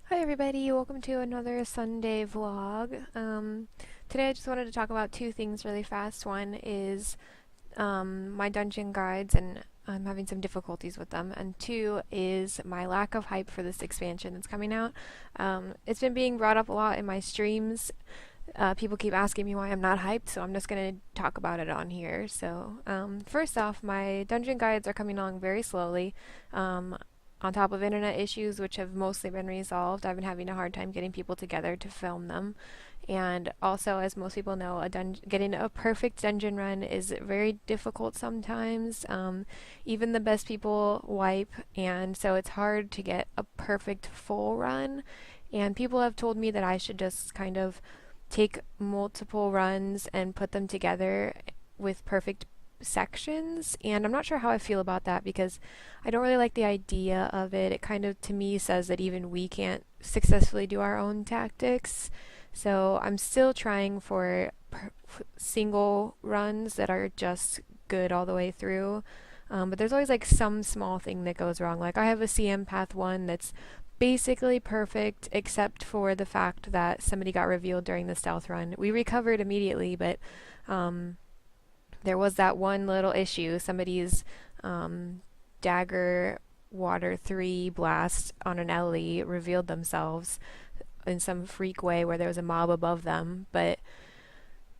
Hi everybody, welcome to another Sunday vlog. Today I just wanted to talk about two things really fast. One is my dungeon guides, and I'm having some difficulties with them. And two is my lack of hype for this expansion that's coming out. It's been being brought up a lot in my streams. People keep asking me why I'm not hyped, so I'm just going to talk about it on here. So, first off, my dungeon guides are coming along very slowly. On top of internet issues, which have mostly been resolved, I've been having a hard time getting people together to film them. And also, as most people know, getting a perfect dungeon run is very difficult sometimes. Even the best people wipe, and so it's hard to get a perfect full run. And people have told me that I should just kind of take multiple runs and put them together with perfect sections, and I'm not sure how I feel about that because I don't really like the idea of it. It kind of to me says that even we can't successfully do our own tactics. So I'm still trying for single runs that are just good all the way through. But there's always like some small thing that goes wrong. Like I have a CM Path 1 that's basically perfect except for the fact that somebody got revealed during the stealth run. We recovered immediately, but um, there was that one little issue. Somebody's dagger water 3 blast on an Ellie revealed themselves in some freak way where there was a mob above them. But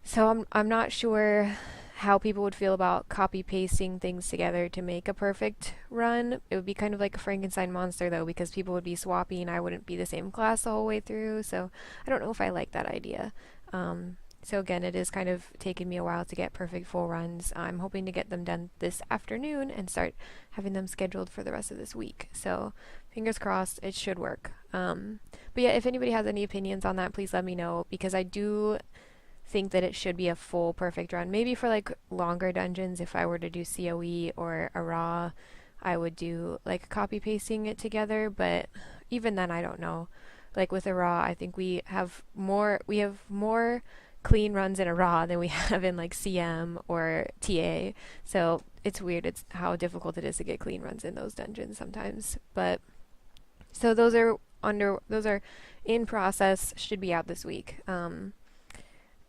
so I'm not sure how people would feel about copy pasting things together to make a perfect run. It would be kind of like a Frankenstein monster though, because people would be swapping. I wouldn't be the same class the whole way through. So I don't know if I like that idea. So again, it is kind of taken me a while to get perfect full runs. I'm hoping to get them done this afternoon and start having them scheduled for the rest of this week. So fingers crossed, it should work. But yeah, if anybody has any opinions on that, please let me know because I do think that it should be a full perfect run. Maybe for like longer dungeons, if I were to do COE or a raw, I would do like copy pasting it together. But even then, I don't know. Like with a raw, I think we have more clean runs in a raw than we have in like CM or TA. So it's weird. It's how difficult it is to get clean runs in those dungeons sometimes. But so those are in process. Should be out this week. And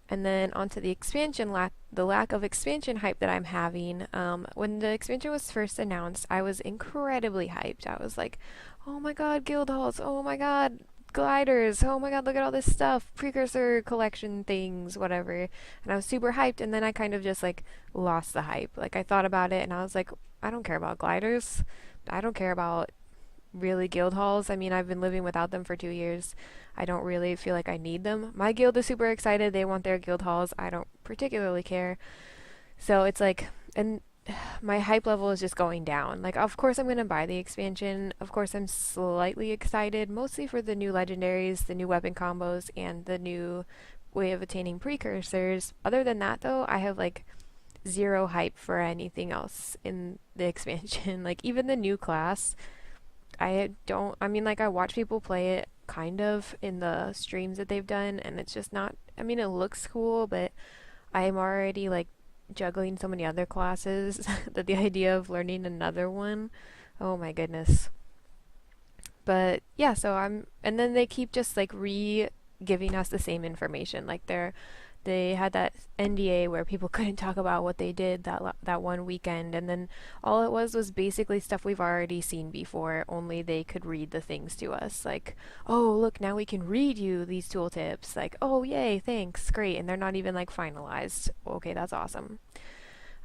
then onto the expansion, the lack of expansion hype that I'm having. When the expansion was first announced, I was incredibly hyped. I was like, oh my god, guild halls, oh my god, gliders, oh my god, look at all this stuff, precursor collection things, whatever. And I was super hyped, and then I kind of just like lost the hype. Like I thought about it, and I was like, I don't care about gliders. I don't care about really guild halls. I mean, I've been living without them for 2 years. I don't really feel like I need them. My guild is super excited. They want their guild halls. I don't particularly care. So it's like, and my hype level is just going down. Like, of course, I'm going to buy the expansion. Of course, I'm slightly excited, mostly for the new legendaries, the new weapon combos, and the new way of attaining precursors. Other than that, though, I have like zero hype for anything else in the expansion. Like, even the new class, I mean, like, I watch people play it kind of in the streams that they've done, and it's just not, I mean, it looks cool, but I'm already, like, juggling so many other classes that the idea of learning another one, oh my goodness. But yeah, and then they keep just, like, giving us the same information. Like, they had that NDA where people couldn't talk about what they did that one weekend, and then all it was basically stuff we've already seen before. Only they could read the things to us, like, "Oh, look, now we can read you these tooltips." Like, "Oh, yay, thanks, great," and they're not even like finalized. Okay, that's awesome.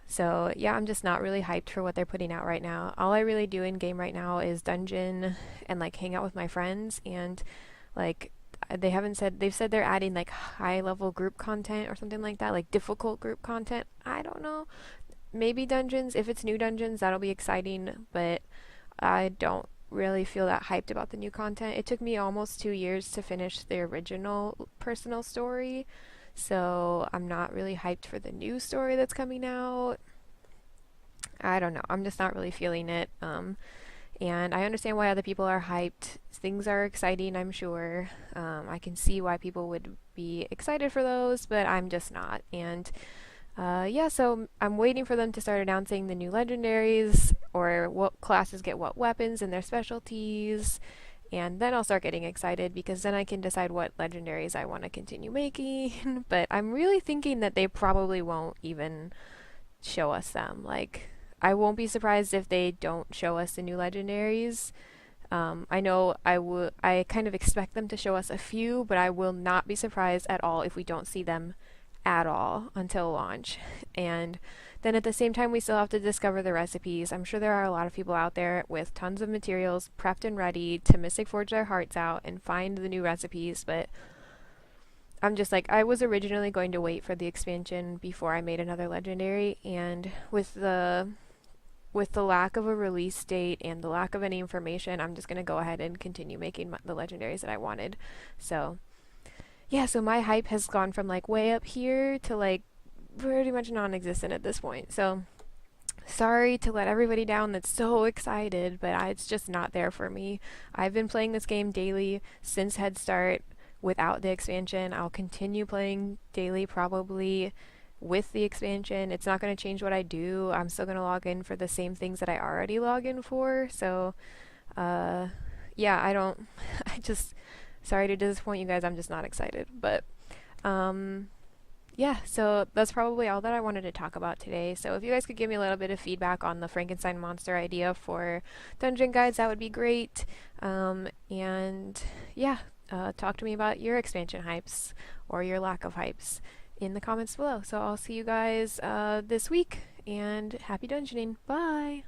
So yeah, I'm just not really hyped for what they're putting out right now. All I really do in game right now is dungeon and like hang out with my friends and like they've said they're adding like high level group content or something like that, like difficult group content. I don't know. Maybe dungeons, if it's new dungeons, that'll be exciting, but I don't really feel that hyped about the new content. It took me almost 2 years to finish the original personal story, so I'm not really hyped for the new story that's coming out. I don't know. I'm just not really feeling it. And I understand why other people are hyped. Things are exciting, I'm sure. I can see why people would be excited for those, but I'm just not. And yeah, so I'm waiting for them to start announcing the new legendaries or what classes get what weapons and their specialties. and then I'll start getting excited because then I can decide what legendaries I want to continue making. But I'm really thinking that they probably won't even show us them. Like, I won't be surprised if they don't show us the new legendaries. I know I kind of expect them to show us a few, but I will not be surprised at all if we don't see them at all until launch. And then at the same time, we still have to discover the recipes. I'm sure there are a lot of people out there with tons of materials prepped and ready to Mystic Forge their hearts out and find the new recipes, but I'm just like, I was originally going to wait for the expansion before I made another legendary, and with the lack of a release date and the lack of any information, I'm just going to go ahead and continue making the legendaries that I wanted. So, yeah, so my hype has gone from like way up here to like pretty much non-existent at this point. So, sorry to let everybody down that's so excited, but it's just not there for me. I've been playing this game daily since Head Start without the expansion. I'll continue playing daily probably with the expansion. It's not going to change what I do. I'm still going to log in for the same things that I already log in for. So, yeah, I don't, I just, sorry to disappoint you guys. I'm just not excited. But, yeah, so that's probably all that I wanted to talk about today. So if you guys could give me a little bit of feedback on the Frankenstein monster idea for dungeon guides, that would be great. And yeah, talk to me about your expansion hypes or your lack of hypes in the comments below. So I'll see you guys this week, and happy dungeoning. Bye!